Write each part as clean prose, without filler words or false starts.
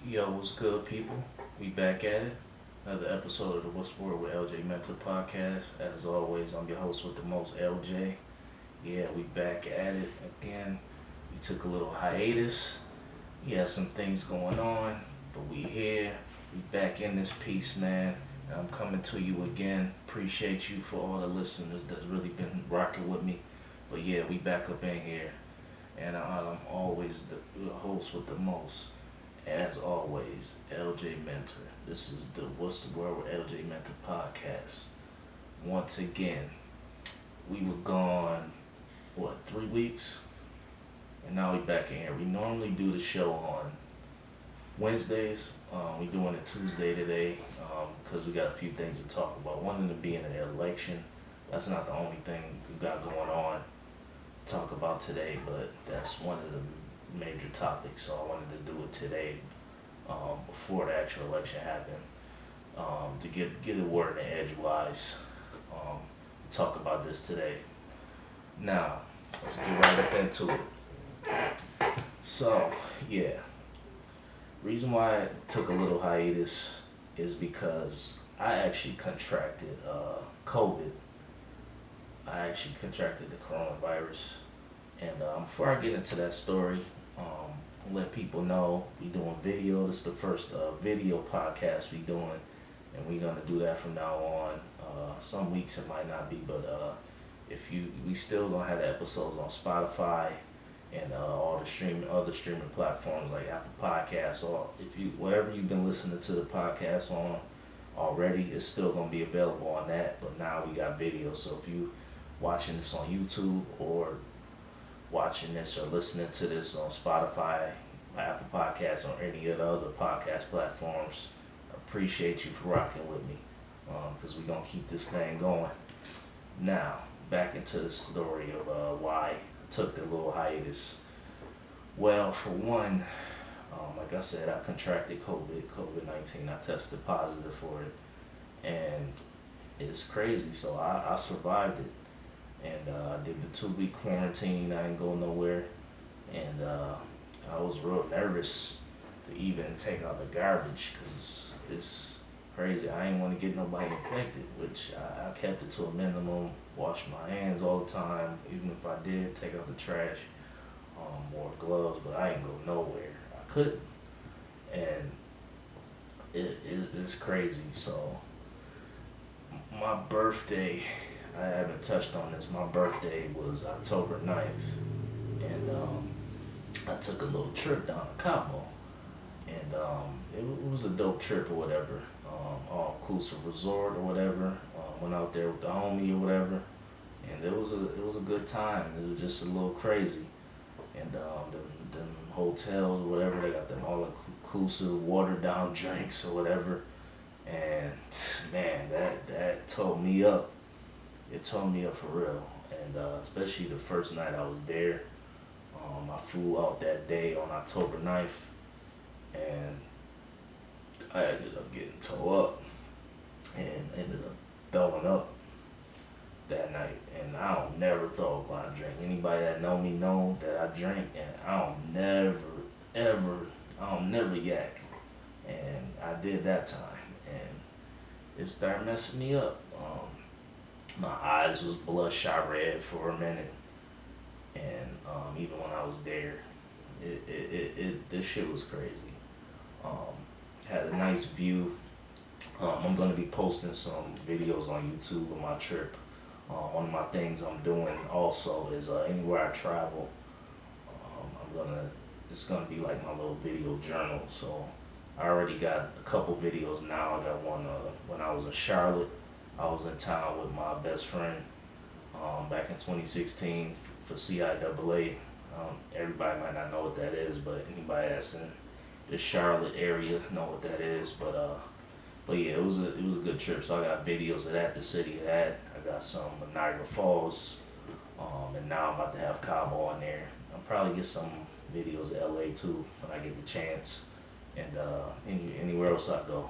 Yo, what's good, people? We back at it. Another episode of the What's Word with LJ Mentor podcast. As always, I'm your host with the most, LJ. Yeah, we back at it again. We took a little hiatus. We had some things going on, but we here. We back in this piece, man. And I'm coming to you again. Appreciate you for all the listeners that's really been rocking with me. But yeah, we back up in here. And I'm always the host with the most. As always, LJ Mentor. This is the What's the Word with LJ Mentor podcast. Once again, we were gone, 3 weeks? And now we back in here. We normally do the show on Wednesdays. We doing it Tuesday today because we got a few things to talk about. One of them being an election. That's not the only thing we got going on to talk about today, but that's one of the major topics, so I wanted to do it today before the actual election happened to get a word in edgewise. Talk about this today. Now, let's get right up into it. So, yeah, reason why I took a little hiatus is because I actually contracted COVID. I actually contracted the coronavirus. And before I get into that story, let people know we doing video. This is the first video podcast we doing, and we're gonna do that from now on. Some weeks it might not be, but we still gonna have the episodes on Spotify and all the other streaming platforms like Apple Podcasts, or if you whatever you've been listening to the podcast on already, it's still gonna be available on that. But now we got video, so if you watching this on YouTube or watching this or listening to this on Spotify, Apple Podcasts, or any of the other podcast platforms, I appreciate you for rocking with me because we're going to keep this thing going. Now, back into the story of why I took the little hiatus. Well, for one, like I said, I contracted COVID-19. I tested positive for it, and it's crazy. So I survived it. And I did the 2-week quarantine. I didn't go nowhere, and I was real nervous to even take out the garbage because it's crazy. I didn't want to get nobody infected, which I kept it to a minimum. Washed my hands all the time, even if I did take out the trash. Wore gloves, but I didn't go nowhere. I couldn't, and it's crazy. So my birthday. I haven't touched on this. My birthday was October 9th, and I took a little trip down to Cabo, and it was a dope trip or whatever, all-inclusive resort or whatever. Went out there with the homie or whatever, and it was a good time. It was just a little crazy, and them hotels or whatever, they got them all-inclusive watered-down drinks or whatever, and man, that tore me up. It tore me up for real, and especially the first night I was there. I flew out that day on October 9th, and I ended up getting tore up and ended up throwing up that night. And I don't never throw up when I drink. Anybody that know me know that I drink, and I don't never yak. And I did that time, and it started messing me up. My eyes was bloodshot red for a minute, and even when I was there, this shit was crazy. Had a nice view. I'm gonna be posting some videos on YouTube of my trip. One of my things I'm doing also is anywhere I travel, it's gonna be like my little video journal. So I already got a couple videos now. I got one when I was in Charlotte. I was in town with my best friend back in 2016 for CIAA. Everybody might not know what that is, but anybody that's in the Charlotte area know what that is. But yeah, it was a good trip. So I got videos of that, the city of that. I got some of Niagara Falls, and now I'm about to have Cabo on there. I'll probably get some videos of LA too when I get the chance, and anywhere else I go.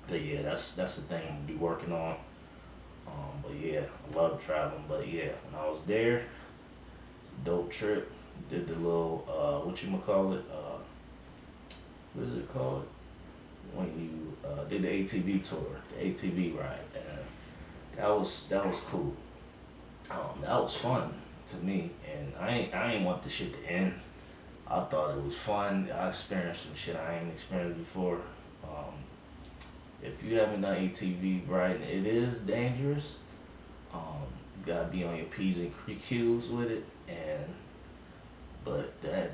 But yeah, that's the thing I'm gonna be working on. But yeah, I love traveling. But yeah, when I was there, it's a dope trip. Did the little whatchamacallit, what is it called? When you did the ATV tour, the ATV ride, and that was cool. That was fun to me, and I ain't want the shit to end. I thought it was fun. I experienced some shit I ain't experienced before. Um, if you haven't done ATV riding, it is dangerous. You gotta be on your P's and Q's with it, and but that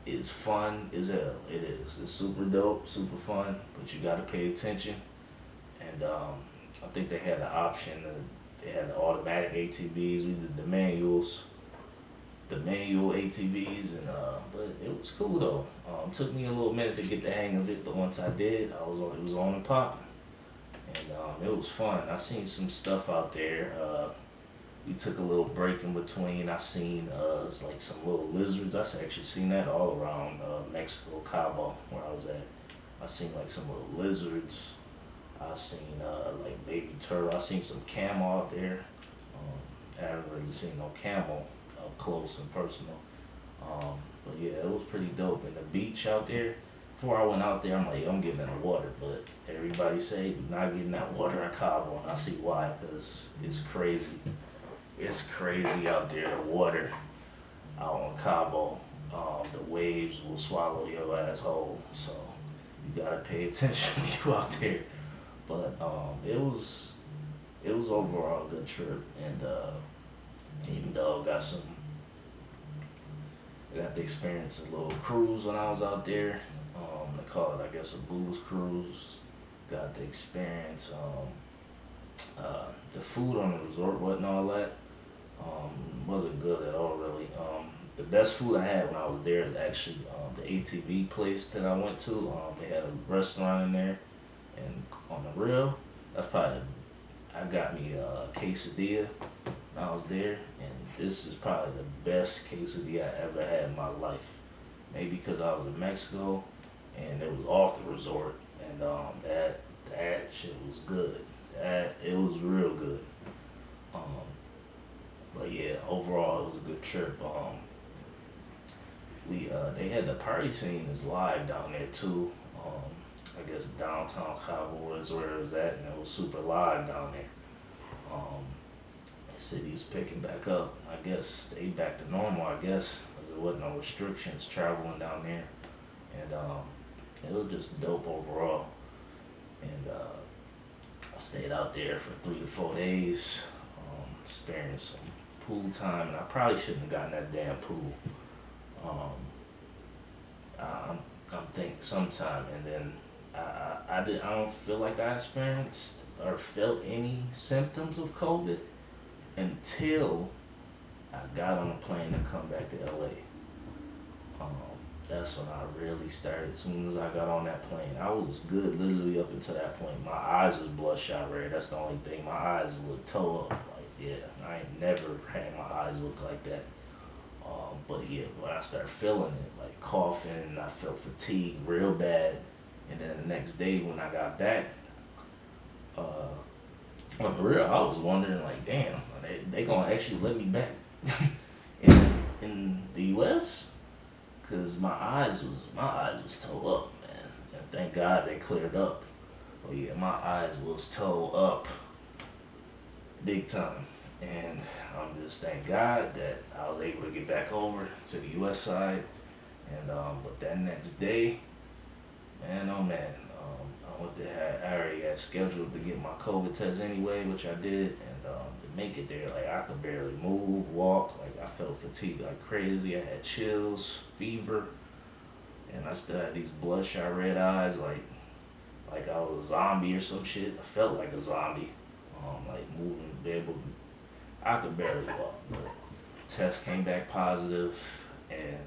is fun as hell. It is. It's super dope, super fun, but you gotta pay attention. And I think they had the option. They had the automatic ATVs. We did the manual ATVs, and but it was cool though. Took me a little minute to get the hang of it, but once I did, it was on and popping, and it was fun. I seen some stuff out there. We took a little break in between. I seen it's like some little lizards. I actually seen that all around Mexico, Cabo, where I was at. I seen like some little lizards. I seen like baby turtle. I seen some camel out there. I haven't really seen no camel up close and personal. But yeah, it was pretty dope. And the beach out there. Before I went out there, I'm like, I'm getting in the water, but everybody say do not get in that water in Cabo, and I see why, cause it's crazy. It's crazy out there. The water out on Cabo, the waves will swallow your ass whole. So you gotta pay attention when you out there. But it was overall a good trip, and even though I got to experience a little cruise when I was out there. They call it, I guess, a booze cruise. Got to experience the food on the resort wasn't all that. Wasn't good at all really. The best food I had when I was there is actually the ATV place that I went to. They had a restaurant in there, and on the real, that's probably I got me a quesadilla when I was there, and this is probably the best quesadilla I ever had in my life. Maybe because I was in Mexico, and it was off the resort, and that shit was good. That it was real good. Um, but yeah, overall it was a good trip. We they had the party scene is live down there too. I guess downtown Cabo is where it was at, and it was super live down there. The city is picking back up. I guess they back to normal. I guess because there wasn't no restrictions traveling down there, and it was just dope overall. And I stayed out there for 3 to 4 days, experienced some pool time, and I probably shouldn't have gotten that damn pool. Um, I'm think sometime, and then I don't feel like I experienced or felt any symptoms of COVID until I got on a plane to come back to LA. That's when I really started. As soon as I got on that plane, I was good literally up until that point. My eyes was bloodshot red. That's the only thing. My eyes look toe up. Like, yeah, I ain't never had my eyes look like that. But yeah, when I started feeling it, like coughing, I felt fatigue real bad. And then the next day when I got back, on the real, I was wondering like, damn, they gonna actually let me back in the U.S. Cause my eyes was toe up, man, and thank God they cleared up. But yeah, my eyes was toe up, big time, and I'm just thank God that I was able to get back over to the U.S. side, and but that next day, man, oh man, I went there. I already had scheduled to get my COVID test anyway, which I did, and to make it there, like I could barely move, walk, like I felt fatigued like crazy. I had chills, fever, and I still had these bloodshot red eyes, like I was a zombie or some shit. I felt like a zombie, like moving, be able. I could barely walk, but test came back positive, and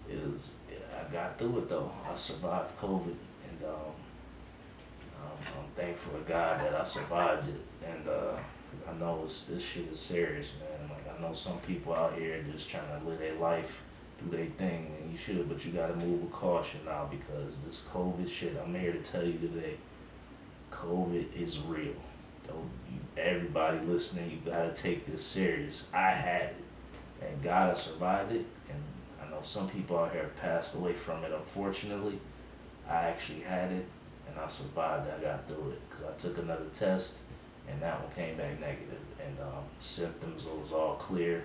it was. I got through it though. I survived COVID, and I'm thankful to God that I survived it, and 'cause I know this shit is serious, man. Like I know some people out here just trying to live their life, do their thing, and you should, but you gotta move with caution now because this COVID shit. I'm here to tell you today, COVID is real. Everybody listening, you gotta take this serious. I had it, and God, I survived it, and I know some people out here have passed away from it, unfortunately. I actually had it and I survived. I got through it because I took another test and that one came back negative, and symptoms was all clear.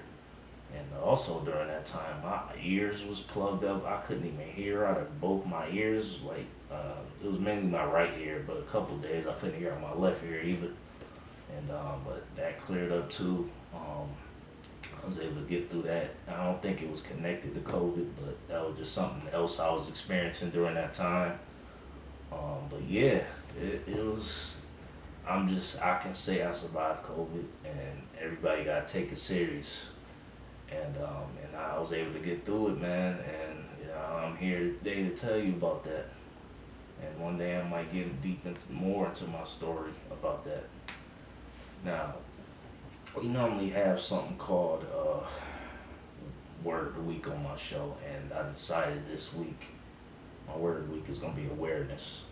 And also during that time, my ears was plugged up. I couldn't even hear out of both my ears. Like it was mainly my right ear, but a couple days I couldn't hear out my left ear either. And but that cleared up too. I was able to get through that. I don't think it was connected to COVID, but that was just something else I was experiencing during that time. But yeah, it was. I can say I survived COVID, and everybody got to take it serious. And I was able to get through it, man. And I'm here today to tell you about that. And one day I might get more into my story about that. Now, we normally have something called Word of the Week on my show, and I decided this week my Word of the Week is going to be awareness.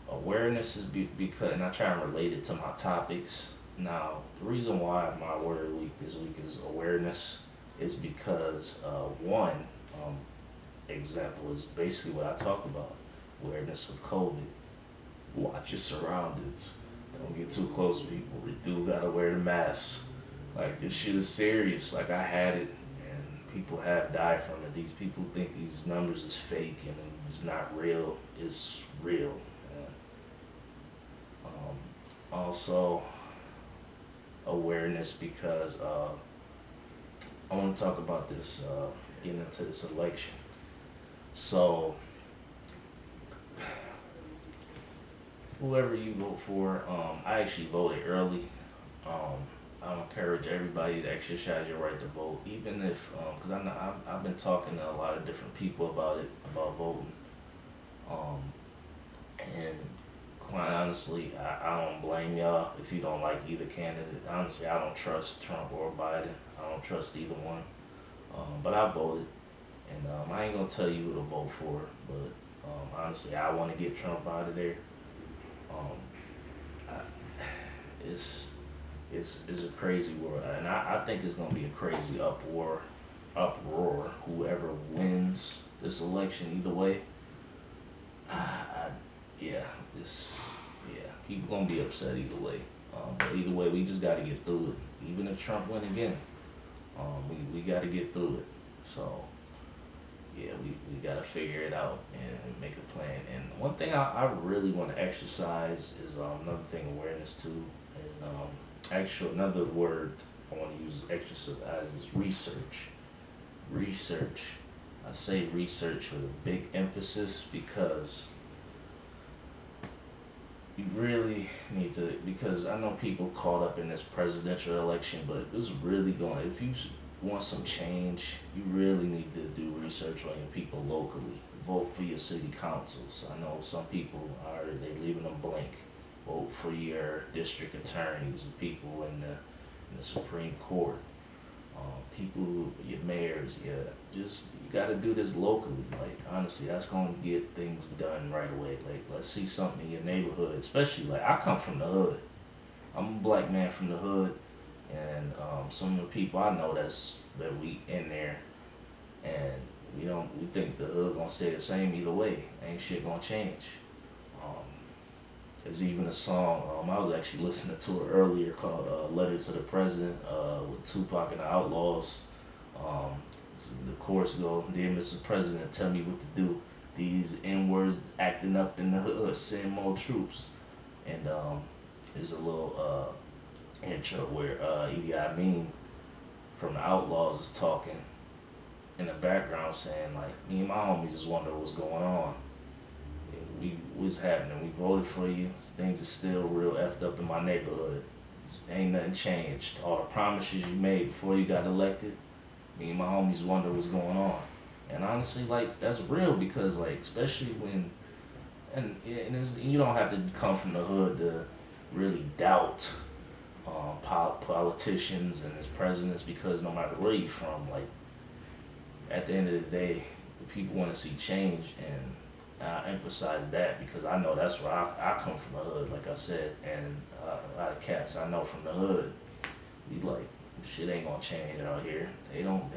Awareness is because, and I try and relate it to my topics. Now, the reason why my Word of the Week this week is awareness is because one example is basically what I talk about: awareness of COVID. Watch your surroundings. Don't get too close to people. We do gotta wear the mask. Like, this shit is serious. Like, I had it, and people have died from it. These people think these numbers is fake and it's not real. It's real. Also, awareness because I want to talk about this, getting into this election. So, whoever you vote for, I actually voted early. I encourage everybody to exercise your right to vote, even if, because I've been talking to a lot of different people about it, about voting. And quite honestly, I don't blame y'all if you don't like either candidate. Honestly, I don't trust Trump or Biden. I don't trust either one. But I voted, and I ain't gonna tell you who to vote for. But honestly, I want to get Trump out of there. Um, I, it's a crazy world, and I think it's gonna be a crazy uproar. Whoever wins this election, either way, yeah, people gonna be upset either way. But either way, we just gotta get through it. Even if Trump win again, we gotta get through it. So yeah, we gotta figure it out and make a plan. And one thing I really want to exercise is another thing, awareness too, is actual another word I want to use exercise is research. Research. I say research with a big emphasis because you really need to, because I know people caught up in this presidential election, but if you want some change, you really need to do research on your people locally. Vote for your city councils. I know some people they leaving them blank. Vote for your district attorneys, people in the Supreme Court, your mayors. Yeah, just you got to do this locally. Like, honestly, that's gonna get things done right away. Like, let's see something in your neighborhood, especially like I come from the hood. I'm a black man from the hood, and some of the people I know that we in there, and we think the hood gonna stay the same either way. Ain't shit gonna change. There's even a song I was actually listening to it earlier called "Letter to the President" with Tupac and the Outlaws. The chorus goes, "Dear Mr. President, tell me what to do. These N-words acting up in the hood. Send more troops." And there's a little intro where Idi Amin from the Outlaws is talking in the background, saying like, "Me and my homies just wonder what's going on. What's happening? We voted for you. Things are still real effed up in my neighborhood. Ain't nothing changed. All the promises you made before you got elected, me and my homies wonder what's going on." And honestly, like, that's real because, like, especially when, you don't have to come from the hood to really doubt politicians and his presidents, because no matter where you're from, like, at the end of the day, the people want to see change. And I emphasize that because I know that's where I come from, the hood, like I said, and a lot of cats I know from the hood, we like, shit ain't gonna change out here. They don't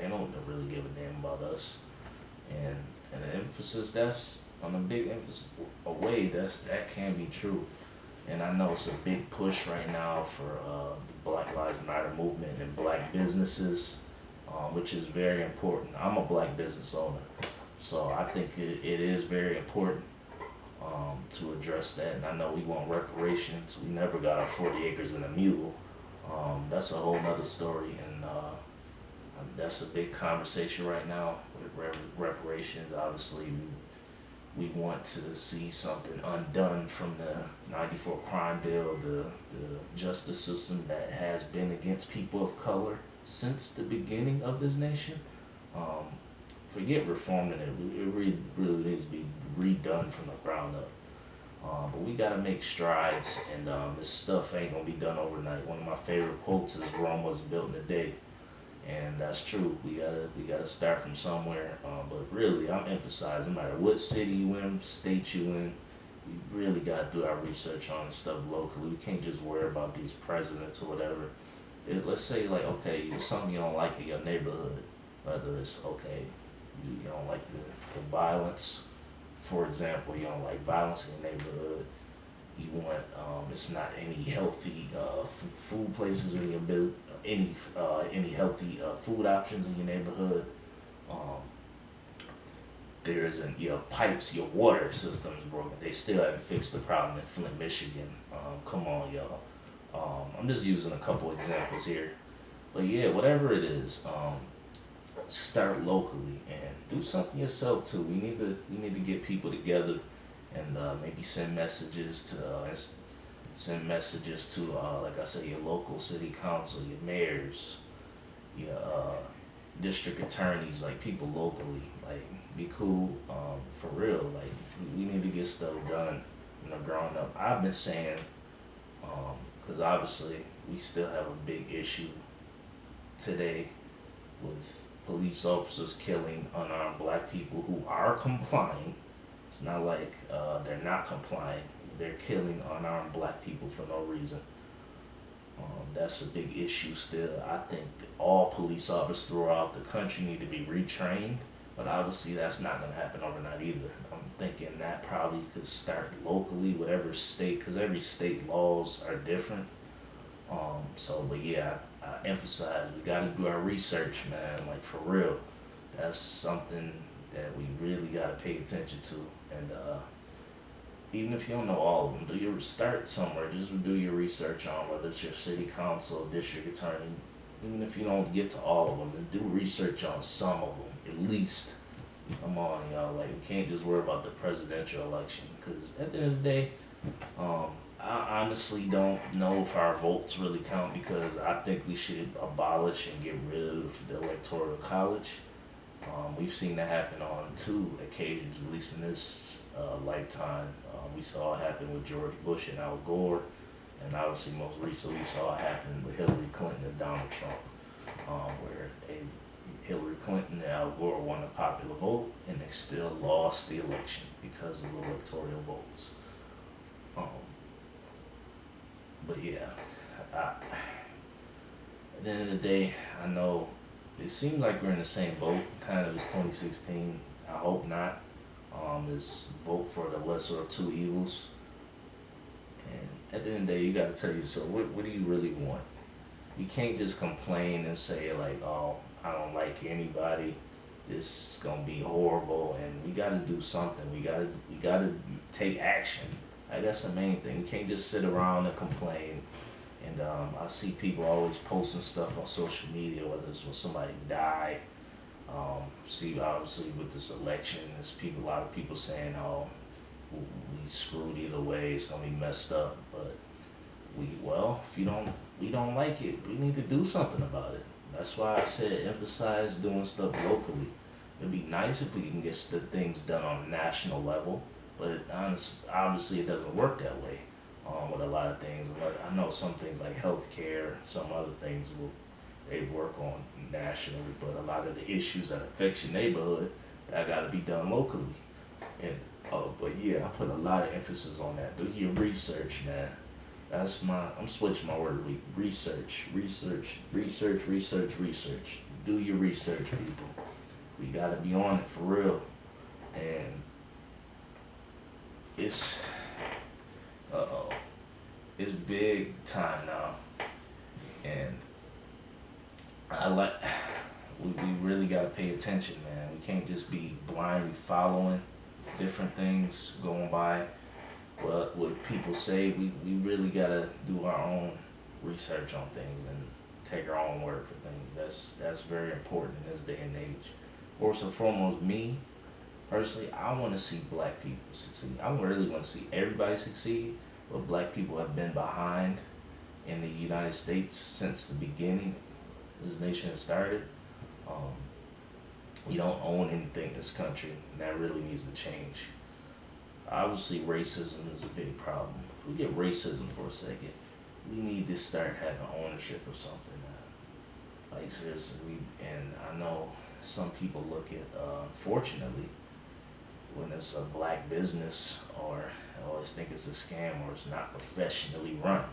really give a damn about us. And the emphasis, on a big emphasis away, that can be true. And I know it's a big push right now for the Black Lives Matter movement and black businesses, which is very important. I'm a black business owner, so I think it is very important to address that. And I know we want reparations. We never got our 40 acres and a mule. That's a whole nother story, and that's a big conversation right now with reparations. Obviously, we want to see something undone from the 94 crime bill, the justice system that has been against people of color since the beginning of this nation. Um, Forget reforming it. It really needs to be redone from the ground up. But we gotta make strides, and this stuff ain't gonna be done overnight. One of my favorite quotes is "Rome wasn't built in a day," and that's true. We gotta start from somewhere. But really, I'm emphasizing, no matter what city you in, state you in, we really gotta do our research on stuff locally. We can't just worry about these presidents or whatever. Let's say like, okay, there's something you don't like in your neighborhood, whether it's okay, you don't like the violence. For example, you don't like violence in your neighborhood. You want it's not any healthy food places in your business, any healthy food options in your neighborhood. Um, there isn't your pipes, your water system is broken. They still haven't fixed the problem in Flint, Michigan. Come on, y'all. I'm just using a couple examples here, but yeah, whatever it is, start locally and do something yourself too. We need to get people together and maybe send messages to like I said, your local city council, your mayors, your district attorneys, like people locally. Like be cool, for real. Like we need to get stuff done. Growing up, I've been saying, because obviously we still have a big issue today with police officers killing unarmed black people who are complying. It's not like they're not complying. They're killing unarmed black people for no reason. That's a big issue still. I think that all police officers throughout the country need to be retrained, but obviously that's not going to happen overnight either. I'm thinking that probably could start locally, whatever state, because every state laws are different. But yeah, I emphasize we got to do our research, man. Like for real, that's something that we really got to pay attention to. And even if you don't know all of them, start somewhere. Just do your research on whether it's your city council, district attorney. Even if you don't get to all of them, then do research on some of them at least. Come on, y'all. Like we can't just worry about the presidential election because at the end of the day, I honestly don't know if our votes really count because I think we should abolish and get rid of the electoral college. We've seen that happen on two occasions, at least in this lifetime. We saw it happen with George Bush and Al Gore, and obviously most recently we saw it happen with Hillary Clinton and Donald Trump, where Hillary Clinton and Al Gore won a popular vote, and they still lost the election because of electoral votes. Um, but yeah, at the end of the day, I know it seems like we're in the same boat, kind of as 2016. I hope not. Is vote for the lesser of two evils. And at the end of the day, you got to tell yourself, what do you really want? You can't just complain and say like, oh, I don't like anybody. This is gonna be horrible, and we got to do something. We gotta take action. Like, that's the main thing. You can't just sit around and complain. And I see people always posting stuff on social media, whether it's when somebody died. See, obviously with this election, there's a lot of people saying, "Oh, we screwed either way. It's gonna be messed up." But if we don't like it. We need to do something about it. That's why I said emphasize doing stuff locally. It'd be nice if we can get the things done on a national level, but obviously it doesn't work that way with a lot of things. I know some things like healthcare, some other things they work on nationally, but a lot of the issues that affect your neighborhood, that got to be done locally. And but yeah, I put a lot of emphasis on that. Do your research, man. I'm switching my word. Research. Do your research, people. We gotta be on it for real. And it's uh-oh, it's big time now, and I like we really gotta pay attention, man. We can't just be blindly following different things going by what people say. We really gotta do our own research on things and take our own word for things. That's very important in this day and age. First and foremost, me personally, I want to see black people succeed. I really want to see everybody succeed, but black people have been behind in the United States since the beginning this nation has started. Um, we don't own anything in this country, and that really needs to change. Obviously, racism is a big problem. Forget racism for a second. We need to start having ownership of something. Like seriously, and I know some people look at, unfortunately, when it's a black business, or I always think it's a scam or it's not professionally run,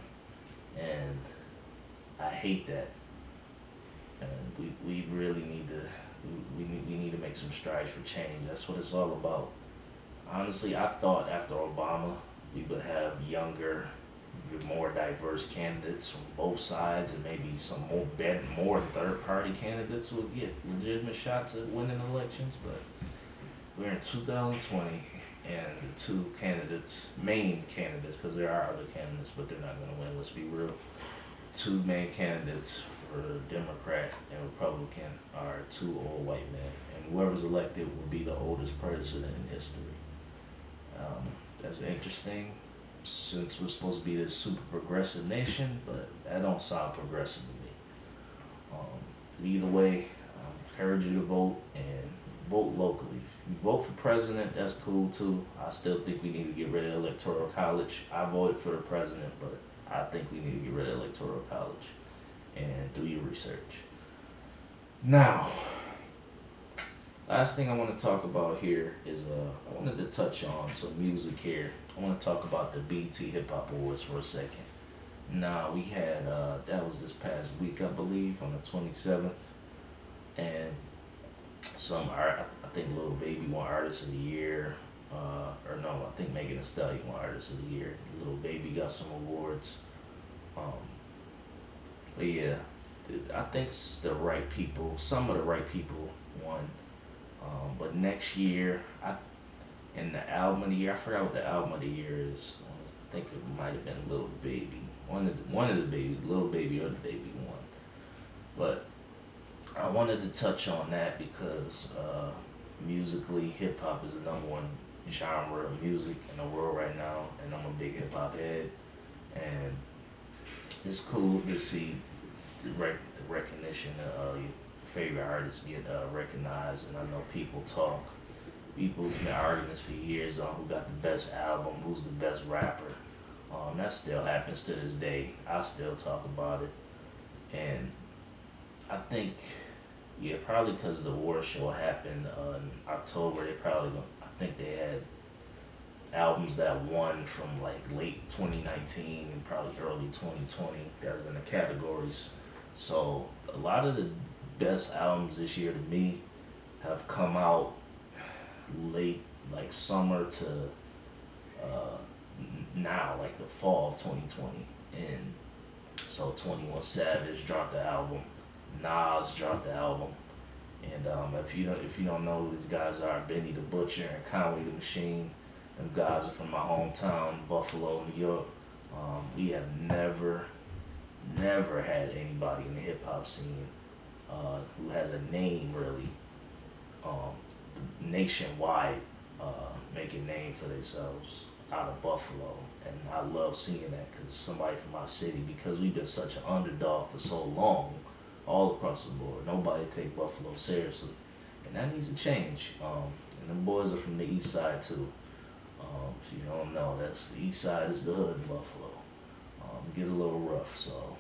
and I hate that. And we really need to we need to make some strides for change. That's what it's all about. Honestly, I thought after Obama we would have younger, more diverse candidates from both sides, and maybe some more third party candidates would get legitimate shots at winning elections. But we're in 2020, and the two main candidates, because there are other candidates, but they're not going to win. Let's be real. Two main candidates for Democrat and Republican are two old white men, and whoever's elected will be the oldest president in history. That's interesting, since we're supposed to be this super progressive nation, but that don't sound progressive to me. Either way, I encourage you to vote, and vote locally. If you vote for president, that's cool too. I still think we need to get rid of electoral college. I voted for the president, but I think we need to get rid of electoral college, and do your research. Now, last thing I want to talk about here is I wanted to touch on some music here. I want to talk about the BT Hip Hop Awards for a second. Now, we had that was this past week, I believe, on the 27th, and I think Lil Baby won Artist of the Year, or no, I think Megan Thee Stallion won Artist of the Year. Lil Baby got some awards, but yeah, I think the right people, some of the right people won. But next year, in the album of the year, I forgot what the album of the year is. I think it might have been Lil Baby. One of the babies, Lil Baby or the Baby won. But I wanted to touch on that because musically, hip hop is the number one genre of music in the world right now, and I'm a big hip hop head, and it's cool to see the recognition of your favorite artists get recognized. And I know people's been arguments for years on who got the best album, who's the best rapper. That still happens to this day. I still talk about it, and I think, yeah, probably because the award show happened in October, I think they had albums that won from like late 2019 and probably early 2020 that was in the categories. So a lot of the best albums this year to me have come out late, like summer to now, like the fall of 2020. And so 21 Savage dropped the album, Nas dropped the album, and if you don't know who these guys are, Benny the Butcher and Conway the Machine, them guys are from my hometown, Buffalo, New York. We have never had anybody in the hip hop scene who has a name really nationwide, make a name for themselves out of Buffalo. And I love seeing that because it's somebody from my city, because we've been such an underdog for so long all across the board. Nobody take Buffalo seriously, and that needs to change. And them boys are from the east side too. If you don't know, that's the east side is the hood in Buffalo. Get a little rough, so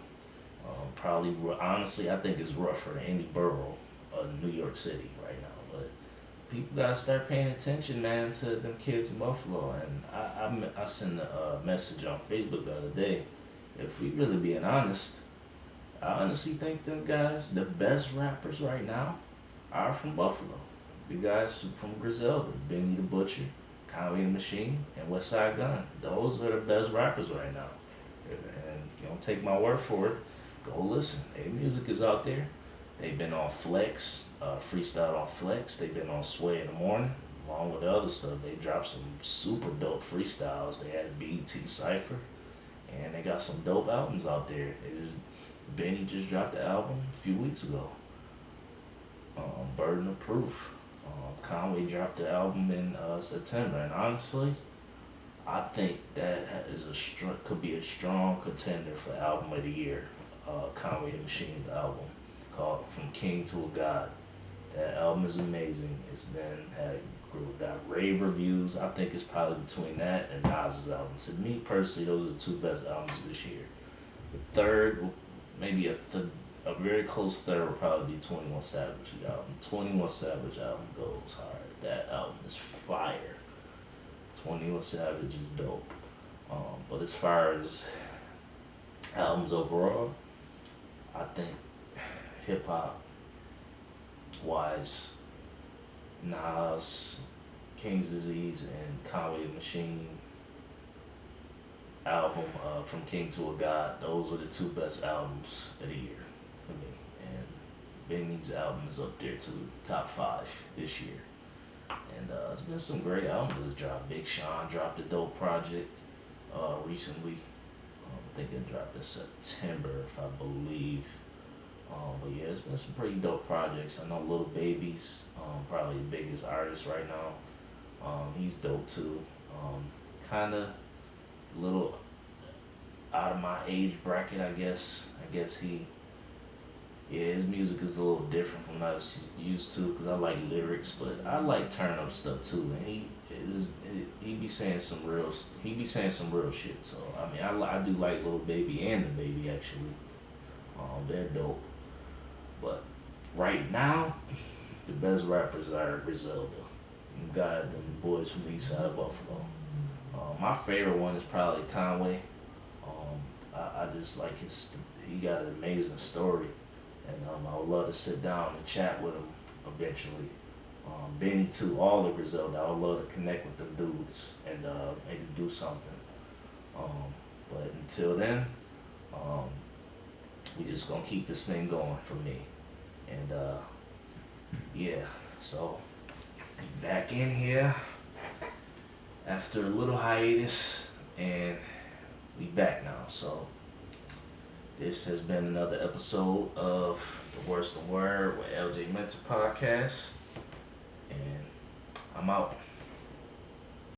probably honestly I think it's rougher than any borough of New York City right now. But people gotta start paying attention, man, to them kids in Buffalo. And I sent a message on Facebook the other day. If we really being honest, I honestly think them guys, the best rappers right now, are from Buffalo. The guys from Griselda, Benny the Butcher, Conway the Machine, and Westside Gunn. Those are the best rappers right now. And you don't take my word for it. Go listen. Their music is out there. They've been on Flex, freestyle on Flex. They've been on Sway in the Morning, along with the other stuff. They dropped some super dope freestyles. They had a BET Cypher, and they got some dope albums out there. Benny just dropped the album a few weeks ago. Burden of Proof. Conway dropped the album in September, and honestly, I think that could be a strong contender for album of the year. Conway the Machine's album called From King to a God. That album is amazing. Got rave reviews. I think it's probably between that and Nas's album. To me personally, those are the two best albums this year. The third, maybe a very close third, would probably be 21 Savage album. 21 Savage album goes hard. That album is fire. 21 Savage is dope. But as far as albums overall, I think hip hop wise, Nas, King's Disease, and Conway the Machine album, From King to a God, those are the two best albums of the year for me. And Benny's album is up there too, top 5 this year. And it's been some great albums that's dropped. Big Sean dropped a dope project recently. I think it dropped in September, if I believe. But yeah, it's been some pretty dope projects. I know Lil Baby's probably the biggest artist right now. He's dope too. Kinda little out of my age bracket, I guess. His music is a little different from what I was used to, because I like lyrics, but I like turn up stuff too. And he be saying some real shit. So I mean, I do like Lil Baby and the Baby actually. They're dope. But right now, the best rappers are Griselda. Them boys from the east side of Buffalo. My favorite one is probably Conway. I just like he got an amazing story. And I would love to sit down and chat with him eventually. Benny too, all of Griselda. I would love to connect with them dudes and maybe do something. But until then, we just gonna keep this thing going for me. And yeah, so back in here after a little hiatus, and we back now. So this has been another episode of The Worst in Word with LJ Mentor Podcast, and I'm out.